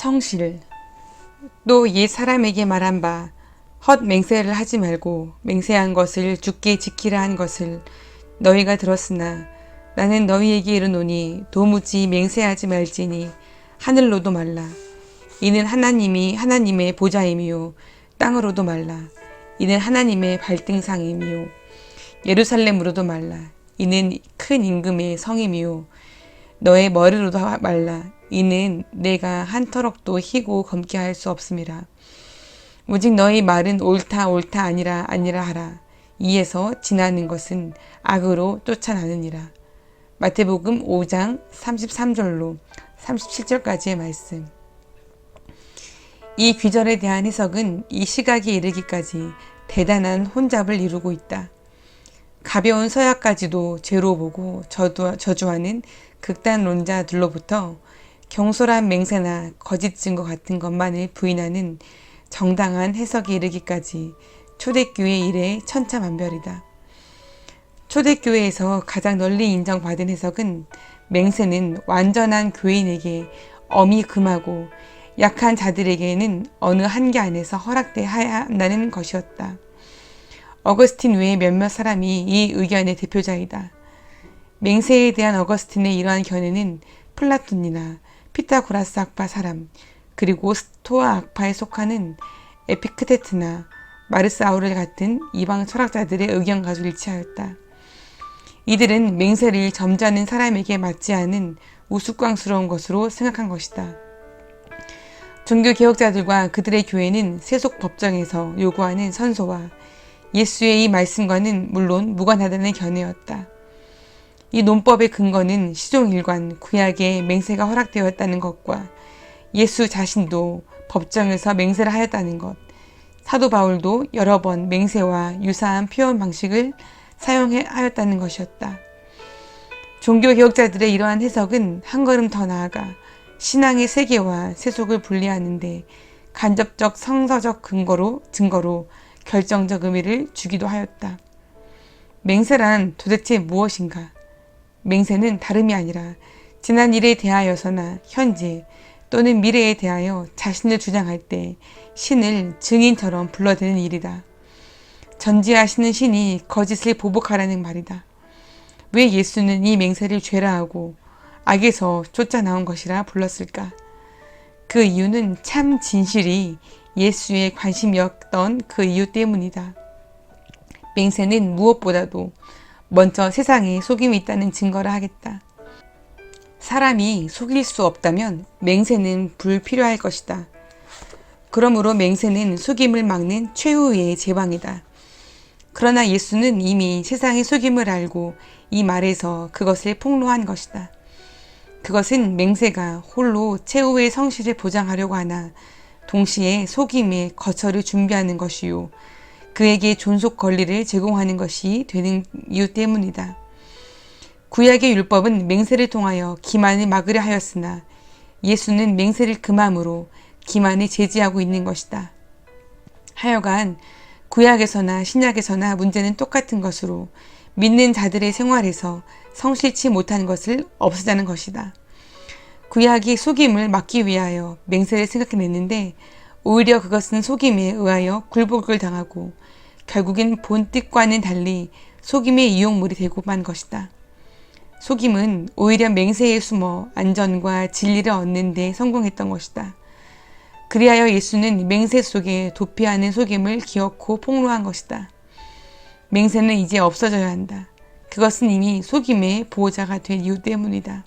성실. 또 옛 사람에게 말한 바 헛 맹세를 하지 말고 맹세한 것을 주께 지키라 한 것을 너희가 들었으나 나는 너희에게 이르노니 도무지 맹세하지 말지니 하늘로도 말라. 이는 하나님이 하나님의 보좌임이요 땅으로도 말라. 이는 하나님의 발등상임이요 예루살렘으로도 말라. 이는 큰 임금의 성임이요 너의 머리로도 말라. 이는 내가 한 터럭도 희고 검게 할 수 없음이라. 오직 너희 말은 옳다 옳다 아니라 아니라 하라. 이에서 지나는 것은 악으로 쫓아나느니라. 마태복음 5장 33절로 37절까지의 말씀. 이 귀절에 대한 해석은 이 시각에 이르기까지 대단한 혼잡을 이루고 있다. 가벼운 서약까지도 죄로 보고 저주하는 극단론자들로부터 경솔한 맹세나 거짓 증거 같은 것만을 부인하는 정당한 해석에 이르기까지 초대교회 이래 천차만별이다. 초대교회에서 가장 널리 인정받은 해석은 맹세는 완전한 교인에게 엄히 금하고 약한 자들에게는 어느 한계 안에서 허락돼야 한다는 것이었다. 어거스틴 외에 몇몇 사람이 이 의견의 대표자이다. 맹세에 대한 어거스틴의 이러한 견해는 플라톤이나 피타고라스 학파 사람, 그리고 스토아 학파에 속하는 에피크테트나 마르스 아우렐 같은 이방 철학자들의 의견과도 일치하였다. 이들은 맹세를 점잖은 사람에게 맞지 않은 우스꽝스러운 것으로 생각한 것이다. 종교개혁자들과 그들의 교회는 세속 법정에서 요구하는 선소와 예수의 이 말씀과는 물론 무관하다는 견해였다. 이 논법의 근거는 시종일관 구약에 맹세가 허락되었다는 것과 예수 자신도 법정에서 맹세를 하였다는 것, 사도 바울도 여러 번 맹세와 유사한 표현 방식을 사용하였다는 것이었다. 종교개혁자들의 이러한 해석은 한 걸음 더 나아가 신앙의 세계와 세속을 분리하는데 간접적 성서적 증거로 결정적 의미를 주기도 하였다. 맹세란 도대체 무엇인가? 맹세는 다름이 아니라 지난 일에 대하여서나 현재 또는 미래에 대하여 자신을 주장할 때 신을 증인처럼 불러대는 일이다. 전지하시는 신이 거짓을 보복하라는 말이다. 왜 예수는 이 맹세를 죄라 하고 악에서 쫓아나온 것이라 불렀을까? 그 이유는 참 진실이 예수의 관심이었던 그 이유 때문이다. 맹세는 무엇보다도 먼저 세상에 속임이 있다는 증거를 하겠다. 사람이 속일 수 없다면 맹세는 불필요할 것이다. 그러므로 맹세는 속임을 막는 최후의 제방이다. 그러나 예수는 이미 세상의 속임을 알고 이 말에서 그것을 폭로한 것이다. 그것은 맹세가 홀로 최후의 성실을 보장하려고 하나 동시에 속임의 거처를 준비하는 것이요 그에게 존속 권리를 제공하는 것이 되는 이유 때문이다. 구약의 율법은 맹세를 통하여 기만을 막으려 하였으나 예수는 맹세를 금함으로 기만을 제지하고 있는 것이다. 하여간 구약에서나 신약에서나 문제는 똑같은 것으로 믿는 자들의 생활에서 성실치 못한 것을 없애자는 것이다. 구약이 속임을 막기 위하여 맹세를 생각해냈는데 오히려 그것은 속임에 의하여 굴복을 당하고 결국엔 본 뜻과는 달리 속임의 이용물이 되고 만 것이다. 속임은 오히려 맹세에 숨어 안전과 진리를 얻는 데 성공했던 것이다. 그리하여 예수는 맹세 속에 도피하는 속임을 기어코 폭로한 것이다. 맹세는 이제 없어져야 한다. 그것은 이미 속임의 보호자가 된 이유 때문이다.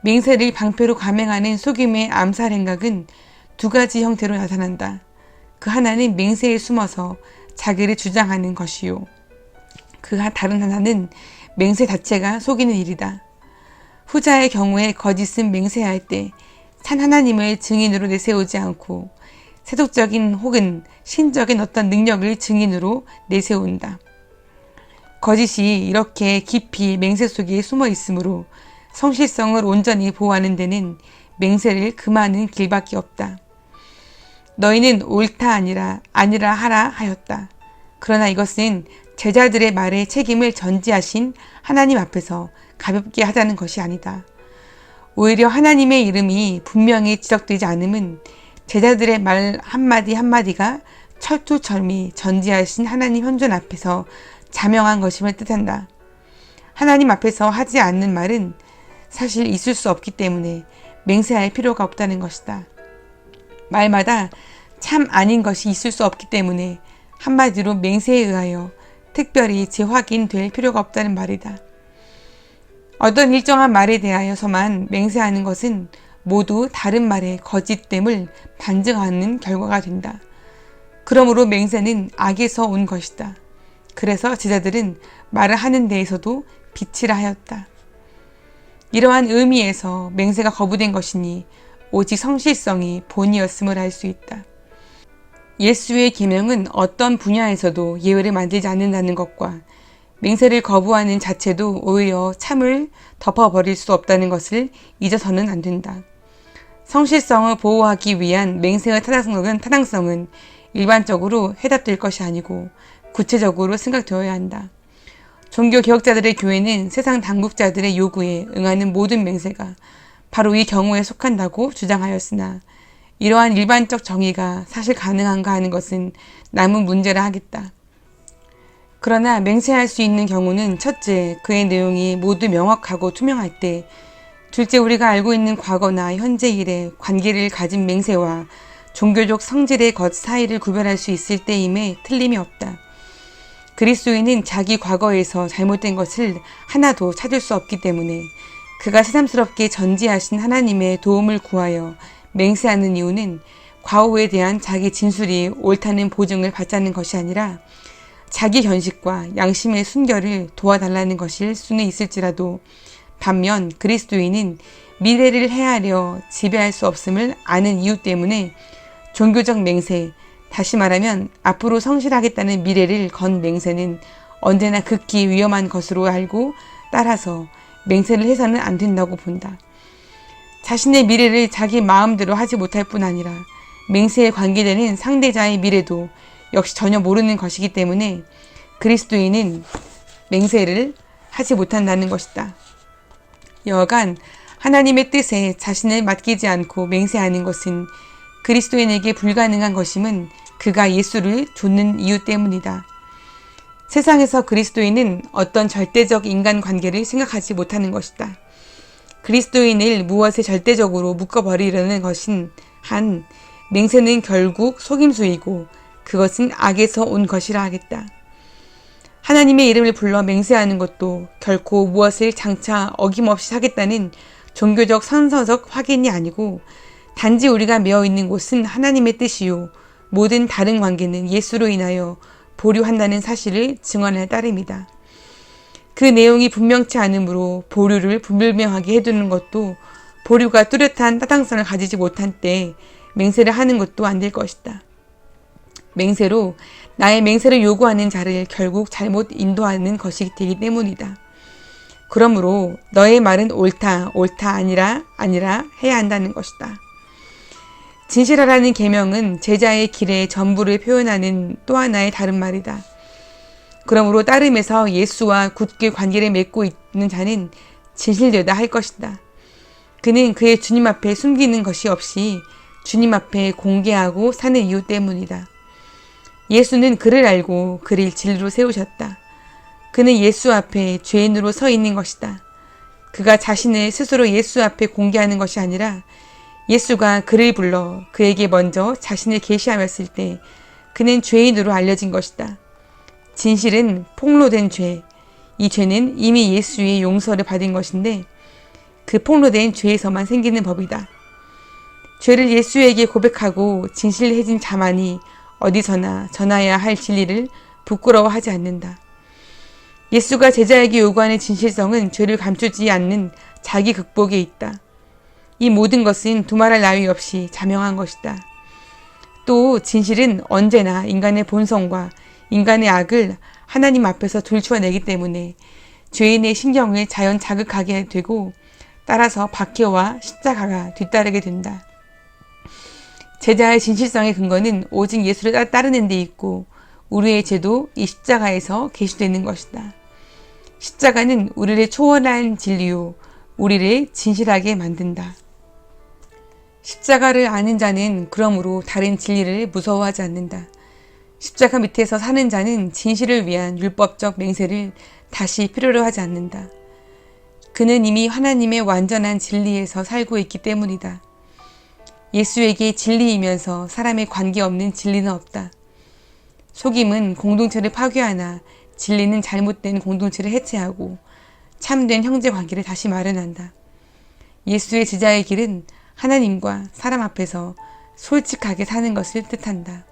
맹세를 방패로 감행하는 속임의 암살 행각은 두 가지 형태로 나타난다. 그 하나는 맹세에 숨어서 자기를 주장하는 것이요. 그 다른 하나는 맹세 자체가 속이는 일이다. 후자의 경우에 거짓은 맹세할 때 산 하나님을 증인으로 내세우지 않고 세속적인 혹은 신적인 어떤 능력을 증인으로 내세운다. 거짓이 이렇게 깊이 맹세 속에 숨어 있으므로 성실성을 온전히 보호하는 데는 맹세를 금하는 길밖에 없다. 너희는 옳다 아니라 하라 하였다. 그러나 이것은 제자들의 말에 책임을 전지하신 하나님 앞에서 가볍게 하자는 것이 아니다. 오히려 하나님의 이름이 분명히 지적되지 않음은 제자들의 말 한마디 한마디가 철두철미 전지하신 하나님 현존 앞에서 자명한 것임을 뜻한다. 하나님 앞에서 하지 않는 말은 사실 있을 수 없기 때문에 맹세할 필요가 없다는 것이다. 말마다 참 아닌 것이 있을 수 없기 때문에 한마디로 맹세에 의하여 특별히 재확인될 필요가 없다는 말이다. 어떤 일정한 말에 대하여서만 맹세하는 것은 모두 다른 말의 거짓됨을 반증하는 결과가 된다. 그러므로 맹세는 악에서 온 것이다. 그래서 제자들은 말을 하는 데에서도 빛이라 하였다. 이러한 의미에서 맹세가 거부된 것이니 오직 성실성이 본이었음을 알 수 있다. 예수의 계명은 어떤 분야에서도 예외를 만들지 않는다는 것과 맹세를 거부하는 자체도 오히려 참을 덮어버릴 수 없다는 것을 잊어서는 안 된다. 성실성을 보호하기 위한 맹세의 타당성은 일반적으로 해답될 것이 아니고 구체적으로 생각되어야 한다. 종교개혁자들의 교회는 세상 당국자들의 요구에 응하는 모든 맹세가 바로 이 경우에 속한다고 주장하였으나 이러한 일반적 정의가 사실 가능한가 하는 것은 남은 문제라 하겠다. 그러나 맹세할 수 있는 경우는 첫째, 그의 내용이 모두 명확하고 투명할 때, 둘째, 우리가 알고 있는 과거나 현재 일의 관계를 가진 맹세와 종교적 성질의 것 사이를 구별할 수 있을 때임에 틀림이 없다. 그리스도인은 자기 과거에서 잘못된 것을 하나도 찾을 수 없기 때문에 그가 새삼스럽게 전지하신 하나님의 도움을 구하여 맹세하는 이유는 과오에 대한 자기 진술이 옳다는 보증을 받자는 것이 아니라 자기 견식과 양심의 순결을 도와달라는 것일 수는 있을지라도 반면 그리스도인은 미래를 헤아려 지배할 수 없음을 아는 이유 때문에 종교적 맹세, 다시 말하면 앞으로 성실하겠다는 미래를 건 맹세는 언제나 극히 위험한 것으로 알고 따라서 맹세를 해서는 안 된다고 본다. 자신의 미래를 자기 마음대로 하지 못할 뿐 아니라 맹세에 관계되는 상대자의 미래도 역시 전혀 모르는 것이기 때문에 그리스도인은 맹세를 하지 못한다는 것이다. 여하간 하나님의 뜻에 자신을 맡기지 않고 맹세하는 것은 그리스도인에게 불가능한 것임은 그가 예수를 두는 이유 때문이다. 세상에서 그리스도인은 어떤 절대적 인간관계를 생각하지 못하는 것이다. 그리스도인을 무엇에 절대적으로 묶어버리려는 것인 한 맹세는 결국 속임수이고 그것은 악에서 온 것이라 하겠다. 하나님의 이름을 불러 맹세하는 것도 결코 무엇을 장차 어김없이 하겠다는 종교적 선서적 확인이 아니고 단지 우리가 매어 있는 곳은 하나님의 뜻이요 모든 다른 관계는 예수로 인하여 보류한다는 사실을 증언할 따름이다. 그 내용이 분명치 않으므로 보류를 불명하게 해두는 것도 보류가 뚜렷한 타당성을 가지지 못한 때 맹세를 하는 것도 안 될 것이다. 맹세로 나의 맹세를 요구하는 자를 결국 잘못 인도하는 것이기 되기 때문이다. 그러므로 너의 말은 옳다 아니라 해야 한다는 것이다. 진실하라는 계명은 제자의 길의 전부를 표현하는 또 하나의 다른 말이다. 그러므로 따름에서 예수와 굳게 관계를 맺고 있는 자는 진실되다 할 것이다. 그는 그의 주님 앞에 숨기는 것이 없이 주님 앞에 공개하고 사는 이유 때문이다. 예수는 그를 알고 그를 진리로 세우셨다. 그는 예수 앞에 죄인으로 서 있는 것이다. 그가 자신을 스스로 예수 앞에 공개하는 것이 아니라 예수가 그를 불러 그에게 먼저 자신을 계시하였을 때 그는 죄인으로 알려진 것이다. 진실은 폭로된 죄, 이 죄는 이미 예수의 용서를 받은 것인데 그 폭로된 죄에서만 생기는 법이다. 죄를 예수에게 고백하고 진실해진 자만이 어디서나 전해야 할 진리를 부끄러워하지 않는다. 예수가 제자에게 요구하는 진실성은 죄를 감추지 않는 자기 극복에 있다. 이 모든 것은 두말할 나위 없이 자명한 것이다. 또 진실은 언제나 인간의 본성과 인간의 악을 하나님 앞에서 들추어내기 때문에 죄인의 신경을 자연 자극하게 되고 따라서 박해와 십자가가 뒤따르게 된다. 제자의 진실성의 근거는 오직 예수를 따르는 데 있고 우리의 죄도 이 십자가에서 계시되는 것이다. 십자가는 우리를 초월한 진리요 우리를 진실하게 만든다. 십자가를 아는 자는 그러므로 다른 진리를 무서워하지 않는다. 십자가 밑에서 사는 자는 진실을 위한 율법적 맹세를 다시 필요로 하지 않는다. 그는 이미 하나님의 완전한 진리에서 살고 있기 때문이다. 예수에게 진리이면서 사람에 관계없는 진리는 없다. 속임은 공동체를 파괴하나 진리는 잘못된 공동체를 해체하고 참된 형제 관계를 다시 마련한다. 예수의 제자의 길은 하나님과 사람 앞에서 솔직하게 사는 것을 뜻한다.